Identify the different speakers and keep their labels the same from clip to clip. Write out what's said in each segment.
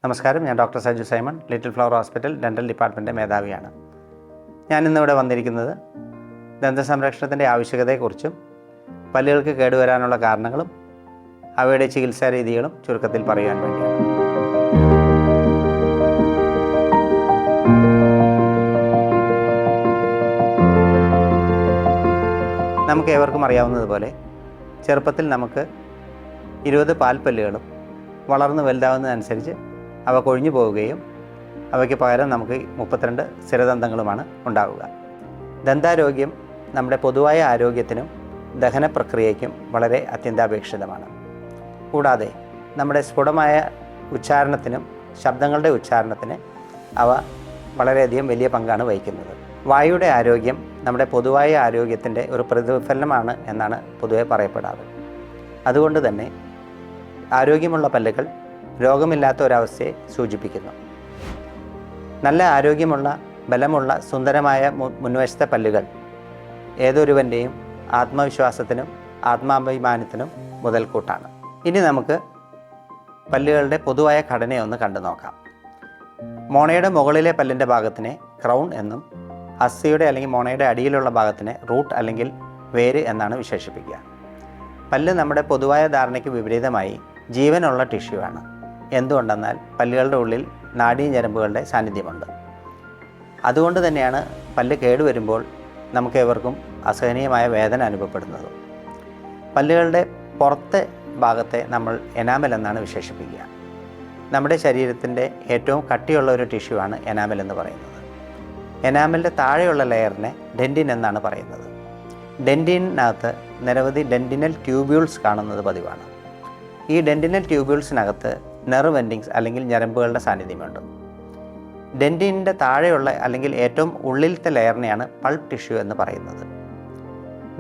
Speaker 1: നമസ്കാരം, ഞാൻ doctor Saju Simon, Little Flower Hospital dental department മേധാവിയാണ്. ഞാനിന്നിവിടെ വന്നിരിക്കുന്നത് ദന്തസംരക്ഷണത്തിൻ്റെ ആവശ്യകതയെക്കുറിച്ചും പല്ലുകൾക്ക് കേടുവരാനുള്ള കാരണങ്ങളും അവയുടെ ചികിത്സാ രീതികളും ചുരുക്കത്തിൽ പറയാൻ വേണ്ടിയാണ്. നമുക്ക് ഏവർക്കും അറിയാവുന്നതുപോലെ ചെറുപ്പത്തിൽ നമുക്ക് 20 പാൽപ്പല്ലുകളും വളർന്നു വലുതാവുന്നതനുസരിച്ച് അവ കൊഴിഞ്ഞു പോവുകയും അവയ്ക്ക് പകരം നമുക്ക് 32 സ്ഥിരദന്തങ്ങളുമാണ് ഉണ്ടാവുക. ദന്താരോഗ്യം നമ്മുടെ പൊതുവായ ആരോഗ്യത്തിനും ദഹന പ്രക്രിയയ്ക്കും വളരെ അത്യന്താപേക്ഷിതമാണ്. കൂടാതെ നമ്മുടെ സ്ഫുടമായ ഉച്ചാരണത്തിനും ശബ്ദങ്ങളുടെ ഉച്ചാരണത്തിന് അവ വളരെയധികം വലിയ പങ്കാണ് വഹിക്കുന്നത്. വായുടെ ആരോഗ്യം നമ്മുടെ പൊതുവായ ആരോഗ്യത്തിൻ്റെ ഒരു പ്രതിഫലനമാണ് എന്നാണ് പൊതുവെ പറയപ്പെടാറ്. അതുകൊണ്ട് തന്നെ ആരോഗ്യമുള്ള പല്ലുകൾ രോഗമില്ലാത്ത ഒരവസ്ഥയെ സൂചിപ്പിക്കുന്നു. നല്ല ആരോഗ്യമുള്ള, ബലമുള്ള, സുന്ദരമായ മുൻവശത്തെ പല്ലുകൾ ഏതൊരുവൻ്റെയും ആത്മവിശ്വാസത്തിനും ആത്മാഭിമാനത്തിനും മുതൽക്കൂട്ടാണ്. ഇനി നമുക്ക് പല്ലുകളുടെ പൊതുവായ ഘടനയൊന്ന് കണ്ടു നോക്കാം. മോണയുടെ മുകളിലെ പല്ലിൻ്റെ ഭാഗത്തിനെ ക്രൗൺ എന്നും അസ്ഥിയുടെ അല്ലെങ്കിൽ മോണയുടെ അടിയിലുള്ള ഭാഗത്തിനെ റൂട്ട് അല്ലെങ്കിൽ വേര് എന്നാണ് വിശേഷിപ്പിക്കുക. പല്ല് നമ്മുടെ പൊതുവായ ധാരണയ്ക്ക് വിപരീതമായി ജീവനുള്ള ടിഷ്യൂ ആണ്. എന്തുകൊണ്ടെന്നാൽ പല്ലുകളുടെ ഉള്ളിൽ നാഡീഞരമ്പുകളുടെ സാന്നിധ്യമുണ്ട്. അതുകൊണ്ട് തന്നെയാണ് പല്ല് കേടുവരുമ്പോൾ നമുക്ക് ഏവർക്കും അസഹനീയമായ വേദന അനുഭവപ്പെടുന്നത്. പല്ലുകളുടെ പുറത്തെ ഭാഗത്തെ നമ്മൾ എനാമൽ എന്നാണ് വിശേഷിപ്പിക്കുക. നമ്മുടെ ശരീരത്തിൻ്റെ ഏറ്റവും കട്ടിയുള്ള ഒരു ടിഷ്യൂ ആണ് എനാമൽ എന്ന് പറയുന്നത്. എനാമലിൻ്റെ താഴെയുള്ള ലെയറിനെ ഡെൻറ്റിൻ എന്നാണ് പറയുന്നത്. ഡെൻറ്റിനകത്ത് നിരവധി ഡെൻറ്റിനൽ ട്യൂബ്യൂൾസ് കാണുന്നത് പതിവാണ്. ഈ ഡെൻറ്റിനൽ ട്യൂബ്യൂൾസിനകത്ത് നെർവ് എൻഡിങ്സ് അല്ലെങ്കിൽ ഞരമ്പുകളുടെ സാന്നിധ്യമുണ്ട്. ഡെൻറ്റിൻ്റെ താഴെയുള്ള അല്ലെങ്കിൽ ഏറ്റവും ഉള്ളിലത്തെ ലെയറിനെയാണ് പൾപ്പ് ടിഷ്യൂ എന്ന് പറയുന്നത്.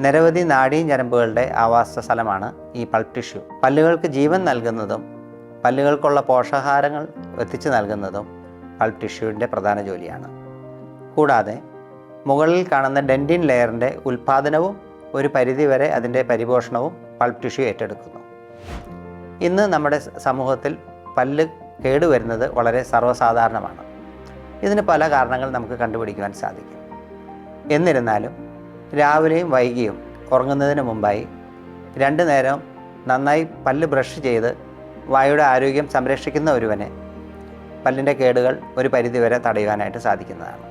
Speaker 1: നിരവധി നാഡീഞരമ്പുകളുടെ ആവാസ സ്ഥലമാണ് ഈ പൾപ്പ് ടിഷ്യൂ. പല്ലുകൾക്ക് ജീവൻ നൽകുന്നതും പല്ലുകൾക്കുള്ള പോഷകാഹാരങ്ങൾ എത്തിച്ചു നൽകുന്നതും പൾപ്പ് ടിഷ്യൂവിൻ്റെ പ്രധാന ജോലിയാണ്. കൂടാതെ മുകളിൽ കാണുന്ന ഡെൻറ്റിൻ ലെയറിൻ്റെ ഉൽപ്പാദനവും ഒരു പരിധിവരെ അതിൻ്റെ പരിപോഷണവും പൾപ്പ് ടിഷ്യൂ ഏറ്റെടുക്കുന്നു. ഇന്ന് നമ്മുടെ സമൂഹത്തിൽ പല്ല് കേടുവരുന്നത് വളരെ സർവ്വസാധാരണമാണ്. ഇതിന് പല കാരണങ്ങൾ നമുക്ക് കണ്ടുപിടിക്കുവാൻ സാധിക്കും. എന്നിരുന്നാലും രാവിലെയും വൈകിയും ഉറങ്ങുന്നതിന് മുമ്പായി 2 നേരം നന്നായി പല്ല് ബ്രഷ് ചെയ്ത് വായുടെ ആരോഗ്യം സംരക്ഷിക്കുന്ന ഒരുവന് പല്ലിൻ്റെ കേടുകൾ ഒരു പരിധിവരെ തടയുവാനായിട്ട് സാധിക്കുന്നതാണ്.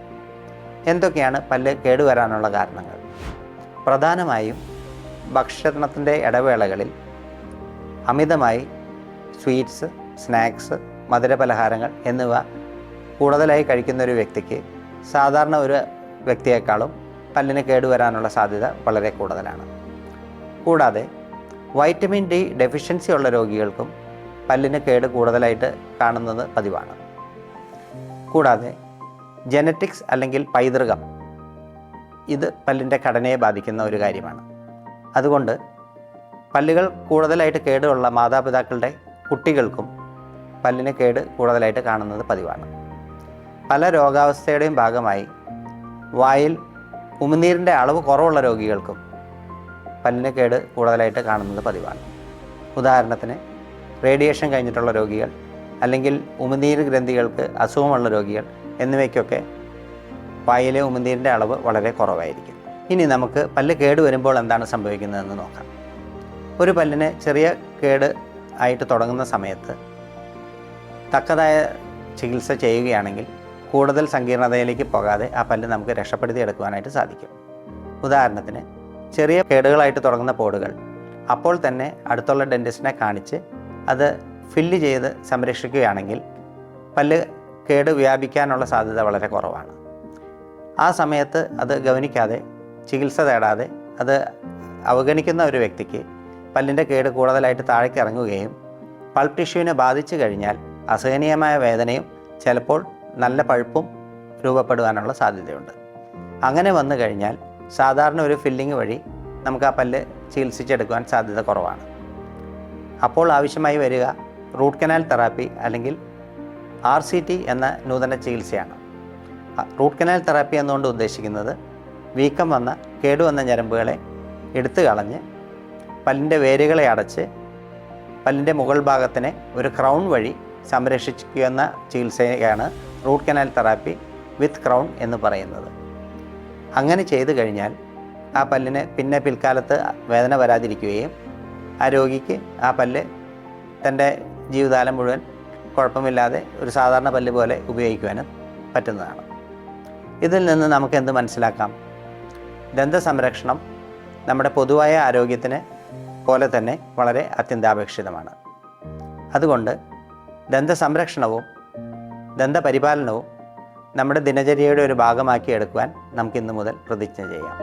Speaker 1: എന്തൊക്കെയാണ് പല്ല് കേടുവരാനുള്ള കാരണങ്ങൾ? പ്രധാനമായും ഭക്ഷണത്തിൻ്റെ ഇടവേളകളിൽ അമിതമായി സ്വീറ്റ്സ്, സ്നാക്സ്, മധുരപലഹാരങ്ങൾ എന്നിവ കൂടുതലായി കഴിക്കുന്ന ഒരു വ്യക്തിക്ക് സാധാരണ ഒരു വ്യക്തിയേക്കാളും പല്ലിന് കേടുവരാനുള്ള സാധ്യത വളരെ കൂടുതലാണ്. കൂടാതെ വൈറ്റമിൻ ഡി ഡെഫിഷ്യൻസി ഉള്ള രോഗികൾക്കും പല്ലിന് കേട് കൂടുതലായിട്ട് കാണുന്നത് പതിവാണ്. കൂടാതെ ജനറ്റിക്സ് അല്ലെങ്കിൽ പൈതൃകം, ഇത് പല്ലിൻ്റെ ഘടനയെ ബാധിക്കുന്ന ഒരു കാര്യമാണ്. അതുകൊണ്ട് പല്ലുകൾ കൂടുതലായിട്ട് കേടുള്ള മാതാപിതാക്കളുടെ കുട്ടികൾക്കും പല്ലിന് കേട് കൂടുതലായിട്ട് കാണുന്നത് പതിവാണ്. പല രോഗാവസ്ഥയുടെയും ഭാഗമായി വായിൽ ഉമിനീരിൻ്റെ അളവ് കുറവുള്ള രോഗികൾക്കും പല്ലിന് കേട് കൂടുതലായിട്ട് കാണുന്നത് പതിവാണ്. ഉദാഹരണത്തിന് റേഡിയേഷൻ കഴിഞ്ഞിട്ടുള്ള രോഗികൾ, അല്ലെങ്കിൽ ഉമിനീര് ഗ്രന്ഥികൾക്ക് അസുഖമുള്ള രോഗികൾ എന്നിവയ്ക്കൊക്കെ വായിലെ ഉമിനീരിൻ്റെ അളവ് വളരെ കുറവായിരിക്കും. ഇനി നമുക്ക് പല്ല് കേടുവരുമ്പോൾ എന്താണ് സംഭവിക്കുന്നതെന്ന് നോക്കാം. ഒരു പല്ലിന് ചെറിയ കേട് ആയിട്ട് തുടങ്ങുന്ന സമയത്ത് തക്കതായ ചികിത്സ ചെയ്യുകയാണെങ്കിൽ കൂടുതൽ സങ്കീർണതയിലേക്ക് പോകാതെ ആ പല്ല് നമുക്ക് രക്ഷപ്പെടുത്തിയെടുക്കുവാനായിട്ട് സാധിക്കും. ഉദാഹരണത്തിന് ചെറിയ കേടുകളായിട്ട് തുടങ്ങുന്ന പോടുകൾ അപ്പോൾ തന്നെ അടുത്തുള്ള ഡെൻറ്റിസ്റ്റിനെ കാണിച്ച് അത് ഫില്ല് ചെയ്ത് സംരക്ഷിക്കുകയാണെങ്കിൽ പല്ല് കേട് വ്യാപിക്കാനുള്ള സാധ്യത വളരെ കുറവാണ്. ആ സമയത്ത് അത് ഗൗനിക്കാതെ ചികിത്സ തേടാതെ അത് അവഗണിക്കുന്ന ഒരു വ്യക്തിക്ക് പല്ലിൻ്റെ കേട് കൂടുതലായിട്ട് താഴേക്ക് ഇറങ്ങുകയും പൾപ്പ് ടിഷ്യൂവിനെ ബാധിച്ചു കഴിഞ്ഞാൽ അസഹനീയമായ വേദനയും ചിലപ്പോൾ നല്ല പഴുപ്പും രൂപപ്പെടുവാനുള്ള സാധ്യതയുണ്ട്. അങ്ങനെ വന്നു കഴിഞ്ഞാൽ സാധാരണ ഒരു ഫില്ലിങ് വഴി നമുക്ക് ആ പല്ല് ചികിത്സിച്ചെടുക്കുവാൻ സാധ്യത കുറവാണ്. അപ്പോൾ ആവശ്യമായി വരിക റൂട്ട് കനാൽ തെറാപ്പി അല്ലെങ്കിൽ RCT എന്ന നൂതന ചികിത്സയാണ്. റൂട്ട് കനാൽ തെറാപ്പി എന്നുകൊണ്ട് ഉദ്ദേശിക്കുന്നത് വീക്കം വന്ന കേടുവന്ന ഞരമ്പുകളെ എടുത്തു കളഞ്ഞ് പല്ലിൻ്റെ വേരുകളെ അടച്ച് പല്ലിൻ്റെ മുകൾ ഭാഗത്തിനെ ഒരു ക്രൗൺ വഴി സംരക്ഷിക്കുന്ന ചികിത്സയാണ് റൂട്ട് കനാൽ തെറാപ്പി വിത്ത് ക്രൗൺ എന്ന് പറയുന്നത്. അങ്ങനെ ചെയ്തു കഴിഞ്ഞാൽ ആ പല്ലിന് പിന്നെ പിൽക്കാലത്ത് വേദന വരാതിരിക്കുകയും ആ രോഗിക്ക് ആ പല്ല് തൻ്റെ ജീവിതകാലം മുഴുവൻ കുഴപ്പമില്ലാതെ ഒരു സാധാരണ പല്ല് പോലെ ഉപയോഗിക്കുവാനും പറ്റുന്നതാണ്. ഇതിൽ നിന്ന് നമുക്ക് എന്ത് മനസ്സിലാക്കാം? ദന്ത സംരക്ഷണം നമ്മുടെ പൊതുവായ ആരോഗ്യത്തിന് പോലെ തന്നെ വളരെ അത്യന്താപേക്ഷിതമാണ്. അതുകൊണ്ട് ദന്ത സംരക്ഷണവും ദന്തപരിപാലനവും നമ്മുടെ ദിനചര്യയുടെ ഒരു ഭാഗമാക്കി എടുക്കുവാൻ നമുക്കിന്ന് മുതൽ പ്രതിജ്ഞ ചെയ്യാം.